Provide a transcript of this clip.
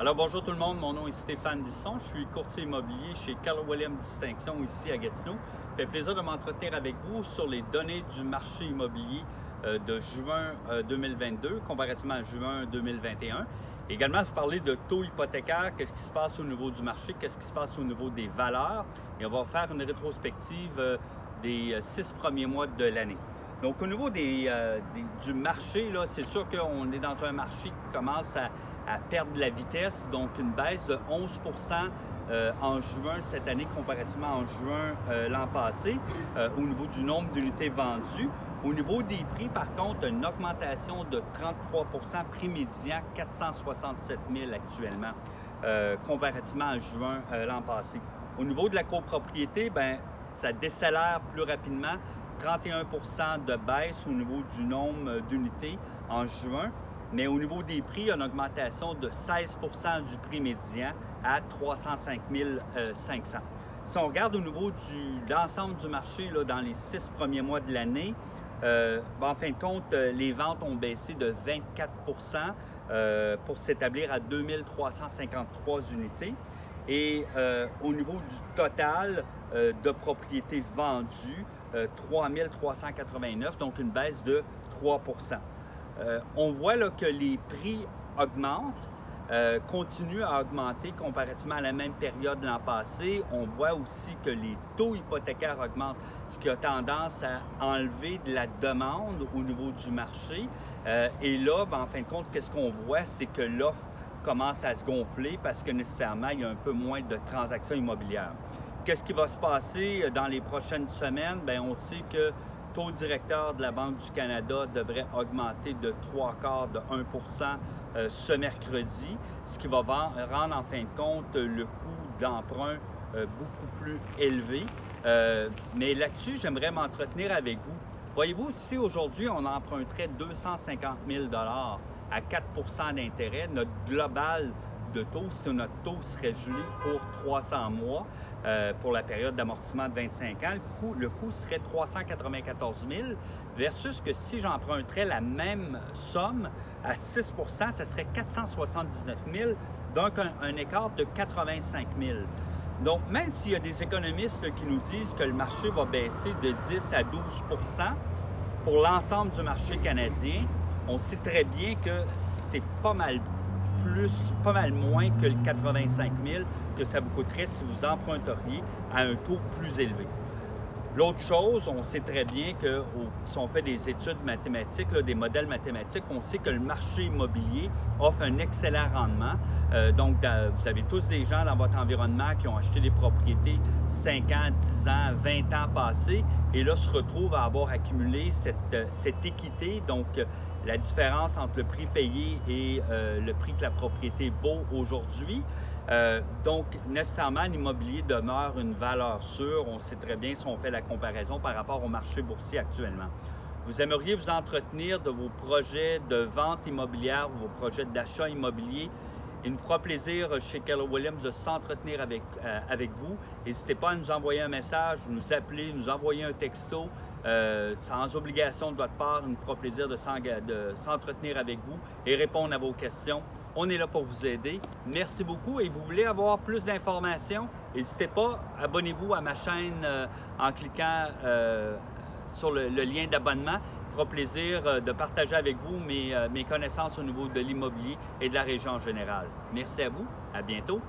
Alors bonjour tout le monde, mon nom est Stéphane Bisson, je suis courtier immobilier chez Keller Williams Distinction ici à Gatineau. Ça fait plaisir de m'entretenir avec vous sur les données du marché immobilier de juin 2022 comparativement à juin 2021. Également, vous parler de taux hypothécaires, qu'est-ce qui se passe au niveau du marché, qu'est-ce qui se passe au niveau des valeurs. Et on va faire une rétrospective des 6 premiers mois de l'année. Donc au niveau du marché, c'est sûr qu'on est dans un marché qui commence à perdre de la vitesse, donc une baisse de 11 en juin cette année comparativement en juin l'an passé au niveau du nombre d'unités vendues. Au niveau des prix, par contre, une augmentation de 33 prix médian, 467 000 actuellement, comparativement à juin l'an passé. Au niveau de la copropriété, ça décélère plus rapidement, 31 de baisse au niveau du nombre d'unités en juin. Mais au niveau des prix, il y a une augmentation de 16 du prix médian à 305 500. Si on regarde au niveau de l'ensemble du marché là, dans les 6 premiers mois de l'année, en fin de compte, les ventes ont baissé de 24 pour s'établir à 2353 unités. Et au niveau du total de propriétés vendues, 3389, donc une baisse de 3 on voit là, que les prix augmentent, continuent à augmenter comparativement à la même période l'an passé. On voit aussi que les taux hypothécaires augmentent, ce qui a tendance à enlever de la demande au niveau du marché. Et là, en fin de compte, qu'est-ce qu'on voit? C'est que l'offre commence à se gonfler parce que nécessairement, il y a un peu moins de transactions immobilières. Qu'est-ce qui va se passer dans les prochaines semaines? On sait que le taux directeur de la Banque du Canada devrait augmenter de 3/4 de 1 ce mercredi, ce qui va rendre en fin de compte le coût d'emprunt beaucoup plus élevé. Mais là-dessus, j'aimerais m'entretenir avec vous. Voyez-vous, si aujourd'hui on emprunterait 250 000 à 4 d'intérêt, notre global de taux, si notre taux serait gelé pour 300 mois, pour la période d'amortissement de 25 ans, le coût serait 394 000 versus que si j'emprunterais la même somme à 6 ça serait 479 000, donc un écart de 85 000. Donc, même s'il y a des économistes qui nous disent que le marché va baisser de 10 à 12 pour l'ensemble du marché canadien, on sait très bien que c'est pas mal moins que le 85 000 que ça vous coûterait si vous emprunteriez à un taux plus élevé. L'autre chose, on sait très bien que si on fait des études mathématiques, des modèles mathématiques, on sait que le marché immobilier offre un excellent rendement. Donc, vous avez tous des gens dans votre environnement qui ont acheté des propriétés 5 ans, 10 ans, 20 ans passés et là se retrouvent à avoir accumulé cette équité. Donc, la différence entre le prix payé et le prix que la propriété vaut aujourd'hui. Donc, nécessairement, l'immobilier demeure une valeur sûre. On sait très bien si on fait la comparaison par rapport au marché boursier actuellement. Vous aimeriez vous entretenir de vos projets de vente immobilière ou vos projets d'achat immobilier. Il nous fera plaisir chez Keller Williams de s'entretenir avec vous. N'hésitez pas à nous envoyer un message, nous appeler, nous envoyer un texto. Sans obligation de votre part, il nous fera plaisir de s'entretenir avec vous et répondre à vos questions. On est là pour vous aider. Merci beaucoup et vous voulez avoir plus d'informations, n'hésitez pas, abonnez-vous à ma chaîne en cliquant sur le lien d'abonnement. Il fera plaisir de partager avec vous mes connaissances au niveau de l'immobilier et de la région en général. Merci à vous, à bientôt.